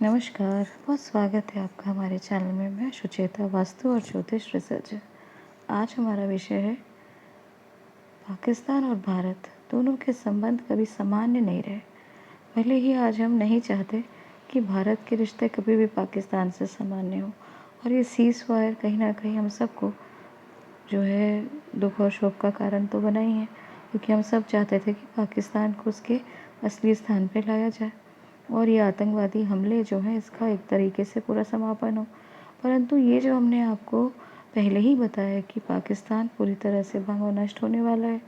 नमस्कार, बहुत स्वागत है आपका हमारे चैनल में। मैं सुचेता, वास्तु और ज्योतिष रिसर्चर। आज हमारा विषय है पाकिस्तान और भारत दोनों के संबंध कभी सामान्य नहीं रहे। भले ही आज हम नहीं चाहते कि भारत के रिश्ते कभी भी पाकिस्तान से सामान्य हो, और ये सीज़ फायर कहीं ना कहीं हम सबको जो है दुख और शोक का कारण तो बना ही है, क्योंकि हम सब चाहते थे कि पाकिस्तान को उसके असली स्थान पर लाया जाए और ये आतंकवादी हमले जो हैं इसका एक तरीके से पूरा समापन हो। परंतु ये जो हमने आपको पहले ही बताया कि पाकिस्तान पूरी तरह से भंग नष्ट होने वाला है,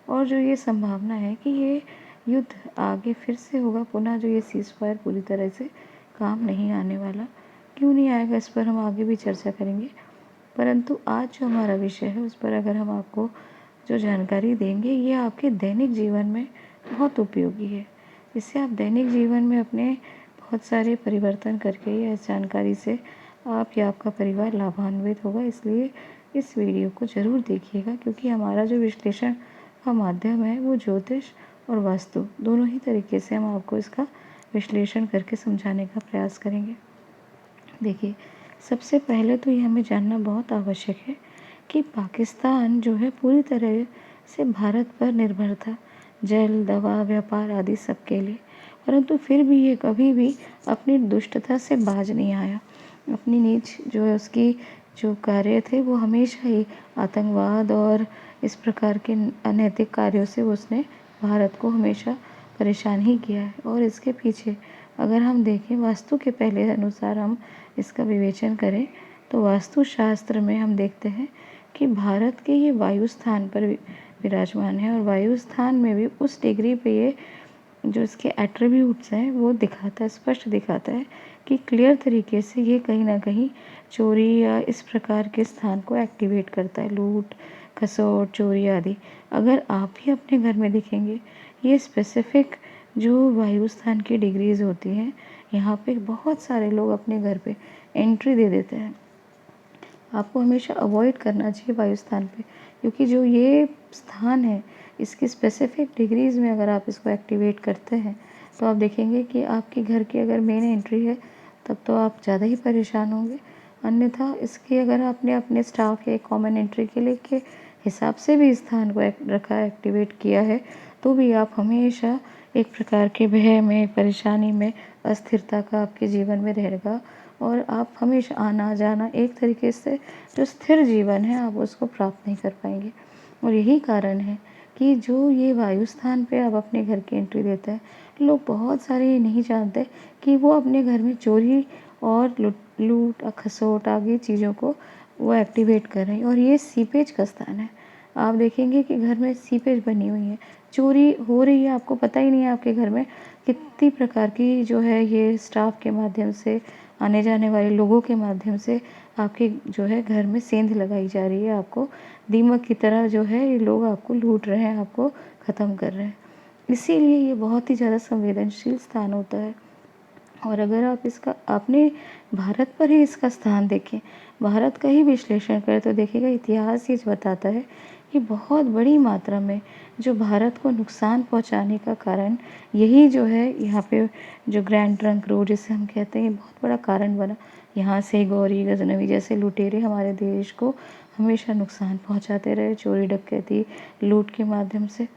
और जो ये संभावना है कि ये युद्ध आगे फिर से होगा पुनः, जो ये सीज़ फायर पूरी तरह से काम नहीं आने वाला। क्यों नहीं आएगा, इस पर हम आगे भी चर्चा करेंगे। परंतु आज जो हमारा विषय है उस पर अगर हम आपको जो जानकारी देंगे, ये आपके दैनिक जीवन में बहुत उपयोगी है। इससे आप दैनिक जीवन में अपने बहुत सारे परिवर्तन करके या इस जानकारी से आप या आपका परिवार लाभान्वित होगा। इसलिए इस वीडियो को ज़रूर देखिएगा, क्योंकि हमारा जो विश्लेषण का माध्यम है वो ज्योतिष और वास्तु दोनों ही तरीके से हम आपको इसका विश्लेषण करके समझाने का प्रयास करेंगे। देखिए, सबसे पहले तो ये हमें जानना बहुत आवश्यक है कि पाकिस्तान जो है पूरी तरह से भारत पर निर्भर था, जल, दवा, व्यापार आदि सब के लिए। परंतु फिर भी ये कभी भी अपनी दुष्टता से बाज नहीं आया। अपनी नीच जो है उसकी जो कार्य थे वो हमेशा ही आतंकवाद और इस प्रकार के अनैतिक कार्यों से उसने भारत को हमेशा परेशान ही किया है। और इसके पीछे अगर हम देखें वास्तु के पहले अनुसार हम इसका विवेचन करें तो वास्तुशास्त्र में हम देखते हैं कि भारत के ये वायु स्थान पर विराजमान है, और वायु स्थान में भी उस डिग्री पे ये जो इसके एट्रीब्यूट्स हैं वो दिखाता है, स्पष्ट दिखाता है कि क्लियर तरीके से ये कहीं ना कहीं चोरी या इस प्रकार के स्थान को एक्टिवेट करता है, लूट खसोट चोरी आदि। अगर आप भी अपने घर में देखेंगे, ये स्पेसिफिक जो वायु स्थान की डिग्रीज़ होती हैं, यहाँ पे बहुत सारे लोग अपने घर पे एंट्री दे देते हैं। आपको हमेशा अवॉइड करना चाहिए वायु स्थान पे, क्योंकि जो ये स्थान है इसकी स्पेसिफिक डिग्रीज़ में अगर आप इसको एक्टिवेट करते हैं तो आप देखेंगे कि आपके घर की अगर मेन एंट्री है तब तो आप ज़्यादा ही परेशान होंगे। अन्यथा इसकी अगर आपने अपने स्टाफ या कॉमन एंट्री के लिए के हिसाब से भी स्थान को रखा एक्टिवेट किया है तो भी आप हमेशा एक प्रकार के भय में, परेशानी में, अस्थिरता का आपके जीवन में रहेगा, और आप हमेशा आना जाना एक तरीके से जो स्थिर जीवन है आप उसको प्राप्त नहीं कर पाएंगे। और यही कारण है कि जो ये वायु स्थान पे आप अपने घर की एंट्री देते हैं, लोग बहुत सारे ये नहीं जानते कि वो अपने घर में चोरी और लूट खसोट आदि चीज़ों को वो एक्टिवेट कर रहे हैं। और ये सीपेज का स्थान है। आप देखेंगे कि घर में सीपेज बनी हुई है, चोरी हो रही है, आपको पता ही नहीं है आपके घर में कितनी प्रकार की जो है ये स्टाफ के माध्यम से, आने जाने वाले लोगों के माध्यम से आपके जो है घर में सेंध लगाई जा रही है। आपको दीमक की तरह जो है ये लोग आपको लूट रहे हैं, आपको ख़त्म कर रहे हैं। इसीलिए ये बहुत ही ज़्यादा संवेदनशील स्थान होता है। और अगर आप इसका अपने भारत पर ही इसका स्थान देखें, भारत का ही विश्लेषण करें तो देखिएगा इतिहास ये बताता है कि बहुत बड़ी मात्रा में जो भारत को नुकसान पहुंचाने का कारण यही जो है यहाँ पे जो ग्रैंड ट्रंक रोड जिसे हम कहते हैं, ये बहुत बड़ा कारण बना। यहाँ से गौरी गजनवी जैसे लुटेरे हमारे देश को हमेशा नुकसान पहुंचाते रहे, चोरी डकैती लूट के माध्यम से।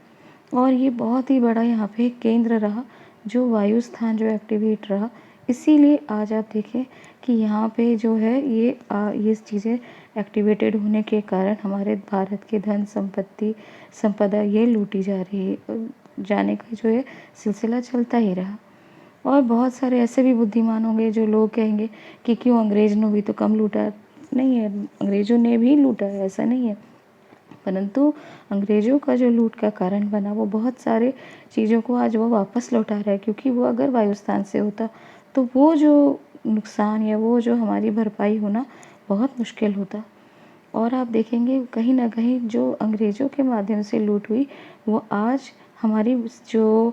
और ये बहुत ही बड़ा यहाँ पे केंद्र रहा जो वायु स्थान जो एक्टिवेट रहा। इसीलिए आज आप देखें कि यहाँ पे जो है ये चीज़ें एक्टिवेटेड होने के कारण हमारे भारत के धन संपत्ति संपदा ये लूटी जा रही है, जाने का जो है सिलसिला चलता ही रहा। और बहुत सारे ऐसे भी बुद्धिमान होंगे जो लोग कहेंगे कि क्यों अंग्रेज़ ने भी तो कम लूटा। नहीं है, अंग्रेज़ों ने भी लूटा है, ऐसा नहीं है। परंतु अंग्रेज़ों का जो लूट का कारण बना वो बहुत सारे चीज़ों को आज वो वापस लौटा रहा है, क्योंकि वो अगर वायुस्थान से होता तो वो जो नुकसान या वो जो हमारी भरपाई होना बहुत मुश्किल होता। और आप देखेंगे कहीं ना कहीं जो अंग्रेज़ों के माध्यम से लूट हुई वो आज हमारी जो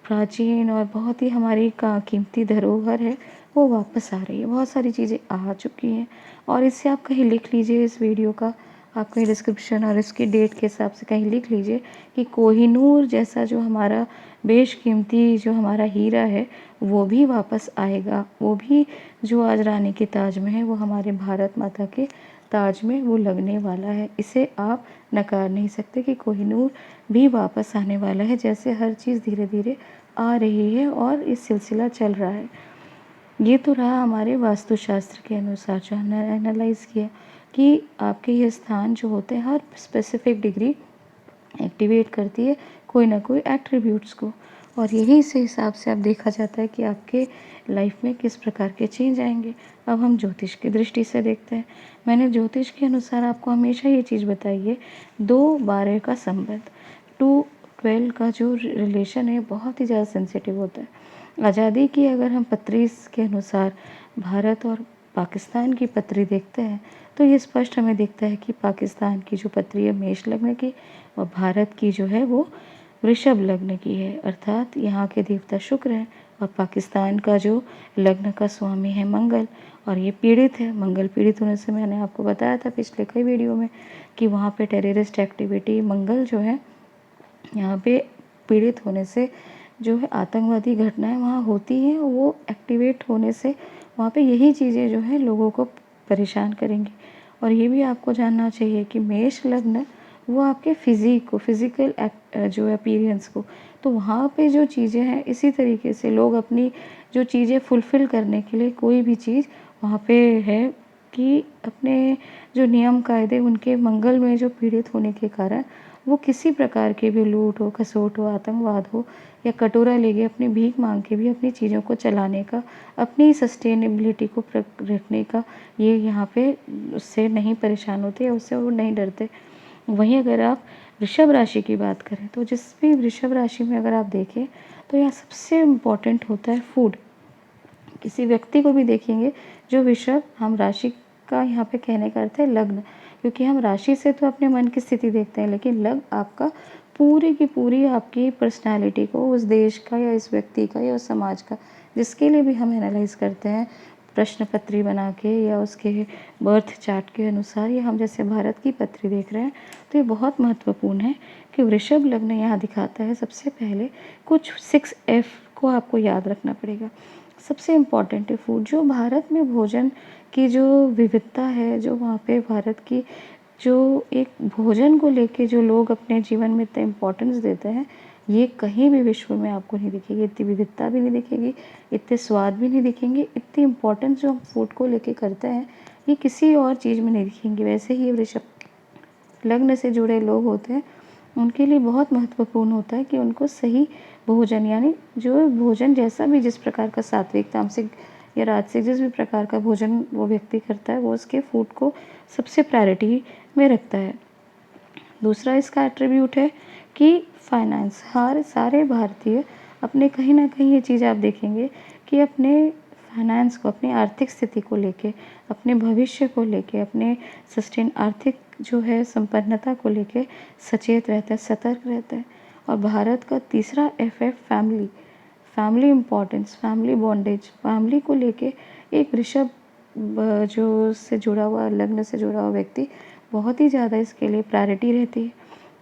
प्राचीन और बहुत ही हमारी का कीमती धरोहर है वो वापस आ रही है। बहुत सारी चीज़ें आ चुकी हैं, और इससे आप कहीं लिख लीजिए इस वीडियो का आप कहीं डिस्क्रिप्शन और इसकी डेट के हिसाब से कहीं लिख लीजिए कि कोहिनूर जैसा जो हमारा बेशकीमती जो हमारा हीरा है वो भी वापस आएगा, वो भी जो आज रानी के ताज में है वो हमारे भारत माता के ताज में वो लगने वाला है। इसे आप नकार नहीं सकते कि कोहिनूर भी वापस आने वाला है। जैसे हर चीज़ धीरे धीरे आ रही है और इस सिलसिला चल रहा है। ये तो रहा हमारे वास्तुशास्त्र के अनुसार जो हमने एनालाइज़ किया कि आपके ये स्थान जो होते हैं हर स्पेसिफिक डिग्री एक्टिवेट करती है कोई ना कोई एट्रीब्यूट्स को, और यही से हिसाब से अब देखा जाता है कि आपके लाइफ में किस प्रकार के चेंज आएंगे। अब हम ज्योतिष की दृष्टि से देखते हैं। मैंने ज्योतिष के अनुसार आपको हमेशा ये चीज़ बताई है, 2-12 का संबंध, 2-12 का जो रिलेशन है बहुत ही ज़्यादा सेंसिटिव होता है। आज़ादी की अगर हम पत्री के अनुसार भारत और पाकिस्तान की पत्री देखते हैं तो ये स्पष्ट हमें दिखता है कि पाकिस्तान की जो पत्री है मेष लग्न की और भारत की जो है वो वृषभ लग्न की है, अर्थात यहाँ के देवता शुक्र हैं और पाकिस्तान का जो लग्न का स्वामी है मंगल, और ये पीड़ित है। मंगल पीड़ित होने से मैंने आपको बताया था पिछले कई वीडियो में कि वहाँ पे टेररिस्ट एक्टिविटी, मंगल जो है यहाँ पे पीड़ित होने से जो है आतंकवादी घटनाएं वहाँ होती हैं, वो एक्टिवेट होने से वहाँ पे यही चीज़ें जो है लोगों को परेशान करेंगी। और ये भी आपको जानना चाहिए कि मेष लग्न वो आपके फिज़िक को, फिज़िकल जो अपीयरेंस को, तो वहाँ पे जो चीज़ें हैं इसी तरीके से लोग अपनी जो चीज़ें फुलफ़िल करने के लिए कोई भी चीज़ वहाँ पे है कि अपने जो नियम कायदे उनके मंगल में जो पीड़ित होने के कारण वो किसी प्रकार के भी लूट हो, खसोट हो, आतंकवाद हो या कटोरा लेके अपनी भीख मांग के भी अपनी चीज़ों को चलाने का, अपनी सस्टेनेबिलिटी को रखने का, ये यहाँ पे उससे नहीं परेशान होते या उससे वो नहीं डरते। वहीं अगर आप वृषभ राशि की बात करें तो जिस भी वृषभ राशि में अगर आप देखें तो यहाँ सबसे इम्पोर्टेंट होता है फूड। किसी व्यक्ति को भी देखेंगे जो वृषभ, हम राशि का यहाँ पे कहने का अर्थ है लग्न, क्योंकि हम राशि से तो अपने मन की स्थिति देखते हैं लेकिन लग्न आपका पूरी की पूरी आपकी पर्सनालिटी को, उस देश का या इस व्यक्ति का या उस समाज का, जिसके लिए भी हम एनालाइज करते हैं प्रश्न पत्री बना के या उसके बर्थ चार्ट के अनुसार, या हम जैसे भारत की पत्री देख रहे हैं तो ये बहुत महत्वपूर्ण है कि वृषभ लग्न यहाँ दिखाता है। सबसे पहले कुछ 6F को आपको याद रखना पड़ेगा। सबसे इम्पॉर्टेंट है फूड। जो भारत में भोजन की जो विविधता है, जो वहाँ पे भारत की जो एक भोजन को लेके जो लोग अपने जीवन में इतना इम्पोर्टेंस देते हैं, ये कहीं भी विश्व में आपको नहीं दिखेगी। इतनी विविधता भी नहीं दिखेगी, इतने स्वाद भी नहीं दिखेंगे, इतनी इम्पोर्टेंस जो हम फूड को लेके करते हैं ये किसी और चीज़ में नहीं दिखेंगी। वैसे ही वृषभ लग्न से जुड़े लोग होते हैं उनके लिए बहुत महत्वपूर्ण होता है कि उनको सही भोजन, यानी जो भोजन जैसा भी जिस प्रकार का सात्विक, तामसिक या राजसिक जिस भी प्रकार का भोजन वो व्यक्ति करता है वो उसके फूड को सबसे प्रायोरिटी में रखता है। दूसरा इसका एट्रीब्यूट है कि फाइनेंस। हर सारे भारतीय अपने कहीं ना कहीं ये चीज़ आप देखेंगे कि अपने फाइनेंस को, अपनी आर्थिक स्थिति को लेके, अपने भविष्य को लेके, अपने सस्टेन आर्थिक जो है संपन्नता को लेके सचेत रहता है, सतर्क रहता है। और भारत का तीसरा एफ है family, family importance, family bondage, family को लेके एक वृषभ जो से जुड़ा हुआ, लग्न से जुड़ा हुआ व्यक्ति बहुत ही ज़्यादा इसके लिए प्रायोरिटी रहती है।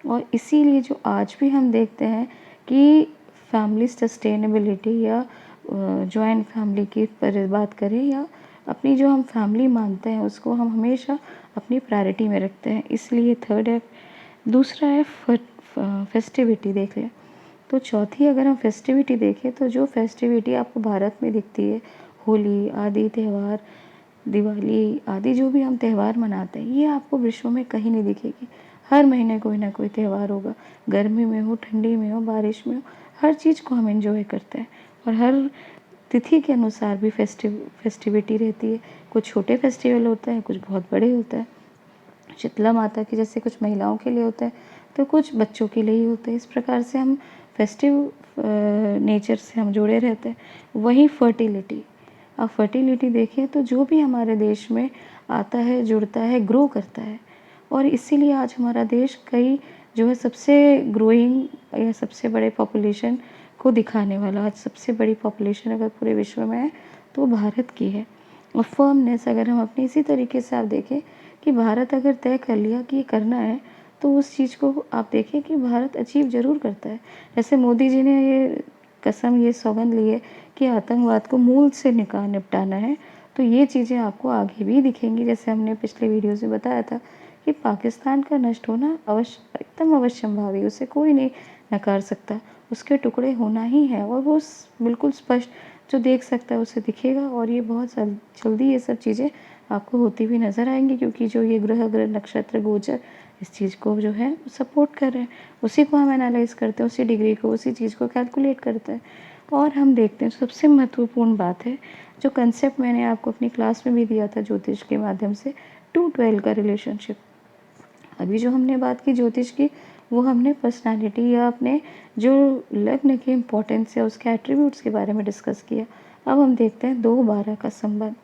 और इसीलिए जो आज भी हम देखते हैं कि फैमिली सस्टेनेबिलिटी या जॉइंट फैमिली की पर बात करें या अपनी जो हम फैमिली मानते हैं उसको हम हमेशा अपनी प्रायोरिटी में रखते हैं। इसलिए थर्ड है। दूसरा है फेस्टिविटी देख लें तो चौथी अगर हम फेस्टिविटी देखें तो जो फेस्टिविटी आपको भारत में दिखती है, होली आदि त्यौहार, दिवाली आदि जो भी हम त्यौहार मनाते हैं, ये आपको विश्व में कहीं नहीं दिखेगी। हर महीने कोई ना कोई त्यौहार होगा, गर्मी में हो, ठंडी में हो, बारिश में हो, हर चीज़ को हम एंजॉय करते हैं। और हर तिथि के अनुसार भी फेस्टिविटी रहती है। कुछ छोटे फेस्टिवल होते हैं, कुछ बहुत बड़े होते हैं। शीतला माता की जैसे कुछ महिलाओं के लिए होते हैं तो कुछ बच्चों के लिए ही होते हैं। इस प्रकार से हम फेस्टिव नेचर से हम जुड़े रहते हैं। वही फर्टिलिटी, अब फर्टिलिटी देखें तो जो भी हमारे देश में आता है, जुड़ता है, ग्रो करता है। और इसीलिए आज हमारा देश कई जो है सबसे ग्रोइंग या सबसे बड़े पॉपुलेशन को दिखाने वाला, आज सबसे बड़ी पॉपुलेशन अगर पूरे विश्व में है तो भारत की है। और फर्मनेस अगर हम अपनी इसी तरीके से आप देखें कि भारत अगर तय कर लिया कि ये करना है, तो उस चीज़ को आप देखें कि भारत अचीव ज़रूर करता है। जैसे मोदी जी ने ये कसम, ये सौगंध ली है कि आतंकवाद को मूल से निपटाना है, तो ये चीज़ें आपको आगे भी दिखेंगी। जैसे हमने पिछले वीडियोज़ में बताया था कि पाकिस्तान का नष्ट होना एकदम अवश्यंभावी, उसे कोई नहीं नकार सकता। उसके टुकड़े होना ही है, और वो बिल्कुल स्पष्ट, जो देख सकता है उसे दिखेगा। और ये बहुत जल्दी ये सब चीज़ें आपको होती हुई नज़र आएंगी, क्योंकि जो ये ग्रह नक्षत्र गोचर इस चीज़ को जो है सपोर्ट कर रहे हैं, उसी को हम एनालाइज करते हैं, उसी डिग्री को, उसी चीज़ को कैलकुलेट करते हैं। और हम देखते हैं सबसे महत्वपूर्ण बात है, जो कंसेप्ट मैंने आपको अपनी क्लास में भी दिया था ज्योतिष के माध्यम से, 2-12 का रिलेशनशिप। अभी जो हमने बात की ज्योतिष की, वो हमने पर्सनालिटी या अपने जो लग्न के इम्पोर्टेंस या उसके एट्रीब्यूट्स के बारे में डिस्कस किया। अब हम देखते हैं 2-12 का संबंध।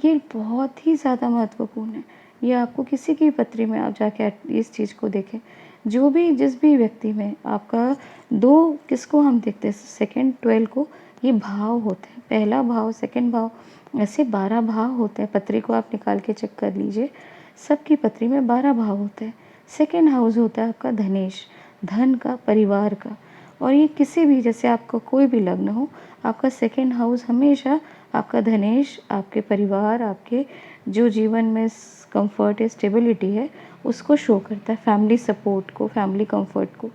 ये बहुत ही ज़्यादा महत्वपूर्ण है। ये आपको किसी की पत्री में आप जाके इस चीज़ को देखें, जो भी जिस भी व्यक्ति में आपका 2, किसको हम देखते हैं, सेकंड 12 को, ये भाव होते हैं। पहला भाव, सेकंड भाव, ऐसे 12 भाव होते हैं। पत्री को आप निकाल के चेक कर लीजिए, सबकी पत्री में 12 भाव होते हैं। सेकंड हाउस होता है आपका धनेश, धन का, परिवार का। और ये किसी भी, जैसे आपका कोई भी लग्न हो, आपका सेकंड हाउस हमेशा आपका धनेश, आपके परिवार, आपके जो जीवन में कंफर्ट है, स्टेबिलिटी है, उसको शो करता है, फैमिली सपोर्ट को, फैमिली कंफर्ट को।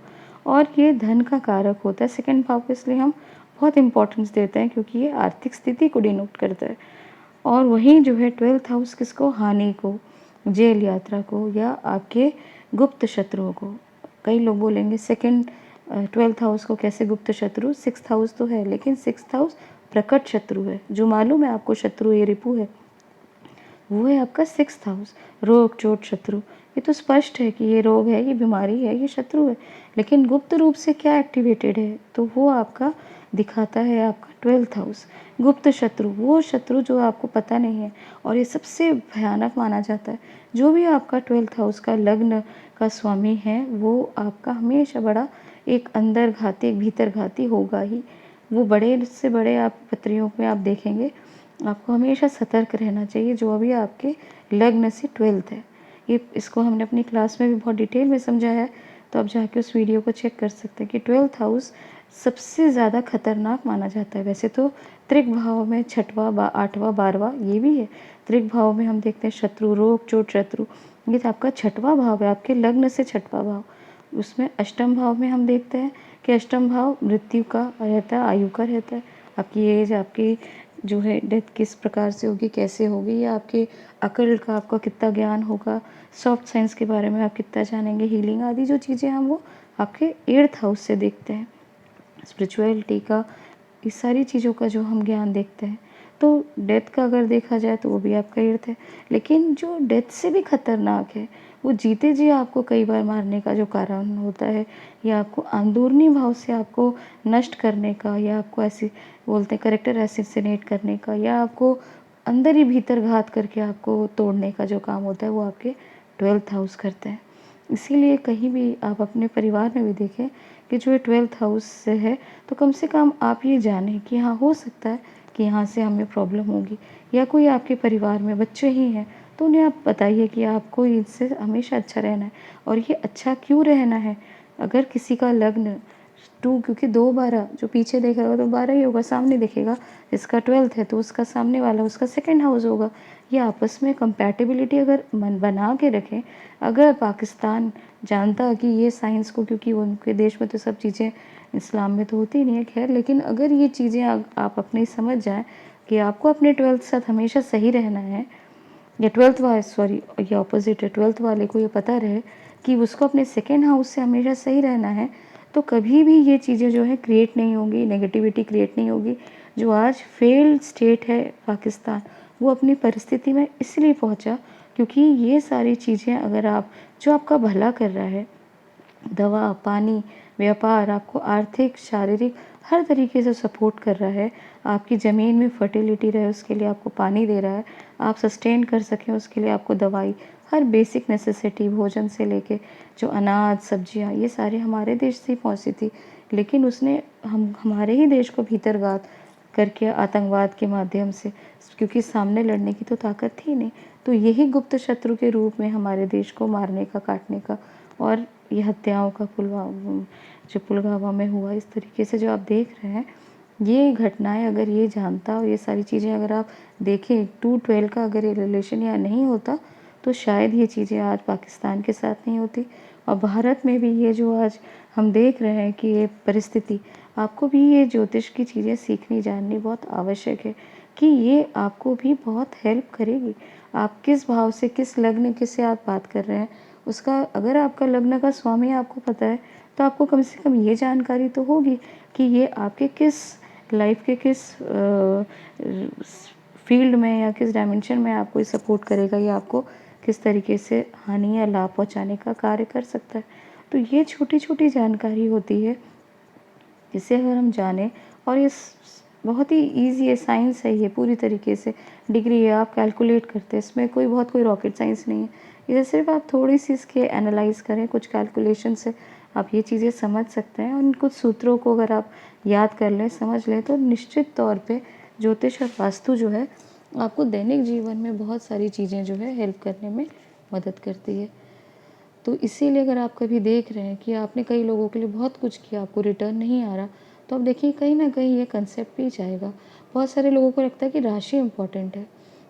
और ये धन का कारक होता है सेकंड भाव को, इसलिए हम बहुत इंपॉर्टेंस देते हैं, क्योंकि ये आर्थिक स्थिति को डिनोट करता है। और वहीं जो है 12th हाउस किसको, हानि को, जेल यात्रा को, या आपके गुप्त शत्रुओं को। कई लोग बोलेंगे सेकंड 12th हाउस को कैसे गुप्त शत्रु, 6th हाउस तो है, लेकिन 6th हाउस प्रकट शत्रु है, जो मालूम है आपको शत्रु ये रिपु है, वो है आपका 6th हाउस, रोग चोट शत्रु। ये तो स्पष्ट है कि ये रोग है, ये बीमारी है, ये शत्रु है। लेकिन गुप्त रूप से क्या एक्टिवेटेड है, तो वो आपका दिखाता है आपका 12th हाउस। गुप्त शत्रु, वो शत्रु जो आपको पता नहीं है, और ये सबसे भयानक माना जाता है। जो भी आपका 12th हाउस का लग्न का स्वामी है, वो आपका हमेशा बड़ा एक अंदर घाती, एक भीतर घाती होगा ही। वो बड़े से बड़े आप पत्रियों में आप देखेंगे, आपको हमेशा सतर्क रहना चाहिए, जो अभी आपके लग्न से 12th है। ये इसको हमने अपनी क्लास में भी बहुत डिटेल में समझाया है, तो आप जाके उस वीडियो को चेक कर सकते हैं कि 12th हाउस सबसे ज़्यादा खतरनाक माना जाता है। वैसे तो त्रिक भाव में 6वां, 8वां, 12वां ये भी है। त्रिक भाव में हम देखते हैं शत्रु, रोग चोट शत्रु, ये तो आपका 6वां भाव है, आपके लग्न से 6वां भाव। उसमें अष्टम भाव में हम देखते हैं कि अष्टम भाव मृत्यु का रहता है, आयु का रहता है। आपकी एज, आपकी जो है डेथ किस प्रकार से होगी, कैसे होगी, या आपके अकल का, आपका कितना ज्ञान होगा, सॉफ्ट साइंस के बारे में आप कितना जानेंगे, हीलिंग आदि जो चीज़ें हम वो आपके 8th हाउस से देखते हैं। स्पिरिचुअलिटी का, इस सारी चीज़ों का जो हम ज्ञान देखते हैं। तो डेथ का अगर देखा जाए तो वो भी आपका 8th है। लेकिन जो डेथ से भी खतरनाक है, वो जीते जी आपको कई बार मारने का जो कारण होता है, या आपको अंदरूनी भाव से आपको नष्ट करने का, या आपको ऐसे बोलते हैं करेक्टर असैसिनेट करने का, या आपको अंदर ही भीतर घात करके आपको तोड़ने का जो काम होता है, वो आपके 12th हाउस करते हैं। इसीलिए कहीं भी आप अपने परिवार में भी देखें कि जो ये 12th हाउस से है, तो कम से कम आप ये जानें कि हाँ, हो सकता है कि यहाँ से हमें प्रॉब्लम होगी, या कोई आपके परिवार में बच्चे ही हैं, तो उन्हें आप बताइए कि आपको इससे हमेशा अच्छा रहना है। और ये अच्छा क्यों रहना है, अगर किसी का लग्न 2, क्योंकि 2-12 जो पीछे देखेगा तो 12 ही होगा, सामने देखेगा जिसका 12th है तो उसका सामने वाला उसका सेकंड हाउस होगा। ये आपस में कंपैटिबिलिटी अगर मन बना के रखें, अगर पाकिस्तान जानता है कि ये साइंस को, क्योंकि उनके देश में तो सब चीज़ें इस्लाम में तो होती नहीं है खैर, लेकिन अगर ये चीज़ें आप अपनी समझ जाएँ कि आपको अपने 12th साथ हमेशा सही रहना है, या 12th वाले, सॉरी ये ऑपोजिट है, 12th वाले को ये पता रहे कि उसको अपने सेकंड हाउस से हमेशा सही रहना है, तो कभी भी ये चीज़ें जो है क्रिएट नहीं होंगी, नेगेटिविटी क्रिएट नहीं होगी। जो आज फेल्ड स्टेट है पाकिस्तान, वो अपनी परिस्थिति में इसलिए पहुंचा क्योंकि ये सारी चीज़ें, अगर आप, जो आपका भला कर रहा है, दवा, पानी, व्यापार, आपको आर्थिक, शारीरिक हर तरीके से सपोर्ट कर रहा है, आपकी ज़मीन में फर्टिलिटी रहे उसके लिए आपको पानी दे रहा है, आप सस्टेन कर सकें उसके लिए आपको दवाई, हर बेसिक नेसेसिटी, भोजन से लेके जो अनाज, सब्जियां, ये सारे हमारे देश से ही पहुंची थी। लेकिन उसने हमारे ही देश को भीतरघात करके आतंकवाद के माध्यम से, क्योंकि सामने लड़ने की तो ताकत थी नहीं। तो यही गुप्त शत्रु के रूप में हमारे देश को मारने का, काटने का और ये हत्याओं का जो पुलवामा में हुआ, इस तरीके से जो आप देख रहे हैं, ये घटनाएं अगर ये जानता और ये सारी चीज़ें अगर आप देखें 212 का अगर ये रिलेशन या नहीं होता तो शायद ये चीज़ें आज पाकिस्तान के साथ नहीं होती। और भारत में भी ये जो आज हम देख रहे हैं कि ये परिस्थिति, आपको भी ये ज्योतिष की चीज़ें सीखनी जाननी बहुत आवश्यक है कि ये आपको भी बहुत हेल्प करेगी। आप किस भाव से, किस लग्न के से आप बात कर रहे हैं, उसका अगर आपका लग्न का स्वामी आपको पता है तो आपको कम से कम ये जानकारी तो होगी कि ये आपके किस लाइफ के किस फील्ड में या किस डायमेंशन में आपको ये सपोर्ट करेगा, या आपको किस तरीके से हानि या लाभ पहुंचाने का कार्य कर सकता है। तो ये छोटी छोटी जानकारी होती है जिसे अगर हम जानें, और ये बहुत ही ईजी है, साइंस है ये पूरी तरीके से, डिग्री है, आप कैलकुलेट करते हैं, इसमें कोई रॉकेट साइंस नहीं है। इधर सिर्फ आप थोड़ी सी इसके एनालाइज करें, कुछ कैलकुलेशन से आप ये चीज़ें समझ सकते हैं। उन कुछ सूत्रों को अगर आप याद कर लें, समझ लें, तो निश्चित तौर पे ज्योतिष और वास्तु जो है आपको दैनिक जीवन में बहुत सारी चीज़ें जो है हेल्प करने में मदद करती है। तो इसीलिए अगर आप कभी देख रहे हैं कि आपने कई लोगों के लिए बहुत कुछ किया, आपको रिटर्न नहीं आ रहा, तो आप देखिए कहीं ना कहीं ये कंसेप्ट भी जाएगा। बहुत सारे लोगों को लगता है कि राशि इम्पॉर्टेंट है,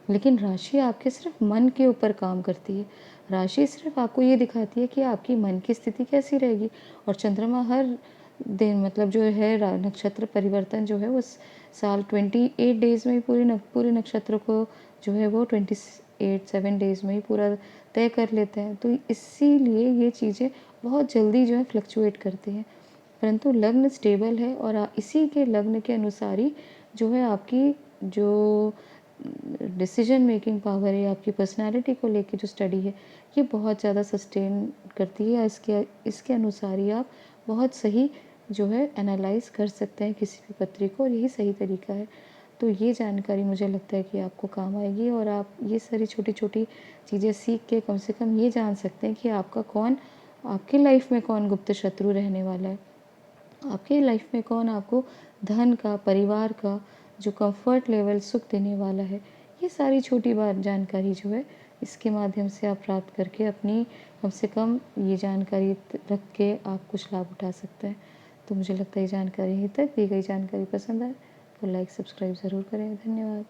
लेकिन राशि आपके सिर्फ मन के ऊपर काम करती है। राशि सिर्फ आपको ये दिखाती है कि आपकी मन की स्थिति कैसी रहेगी। और चंद्रमा हर दिन मतलब जो है नक्षत्र परिवर्तन जो है वो साल 28 डेज़ में ही पूरे नक्षत्र को जो है वो 7 डेज़ में ही पूरा तय कर लेते हैं। तो इसीलिए ये चीज़ें बहुत जल्दी जो है फ्लक्चुएट करती हैं। परंतु लग्न स्टेबल है और इसी के लग्न के अनुसार ही जो है आपकी जो डिसीजन मेकिंग पावर है, आपकी पर्सनालिटी को लेके जो स्टडी है, ये बहुत ज़्यादा सस्टेन करती है। इसके अनुसार ही आप बहुत सही जो है एनालाइज कर सकते हैं किसी भी पत्री को, और यही सही तरीका है। तो ये जानकारी मुझे लगता है कि आपको काम आएगी, और आप ये सारी छोटी छोटी चीज़ें सीख के कम से कम ये जान सकते हैं कि आपकी लाइफ में कौन गुप्त शत्रु रहने वाला है, आपकी लाइफ में कौन आपको धन का, परिवार का जो कंफर्ट लेवल, सुख देने वाला है। ये सारी छोटी बात जानकारी जो है इसके माध्यम से आप प्राप्त करके अपनी कम से कम ये जानकारी रख के आप कुछ लाभ उठा सकते हैं। तो मुझे लगता है ये जानकारी, यहीं तक दी गई जानकारी पसंद आए तो लाइक सब्सक्राइब ज़रूर करें। धन्यवाद।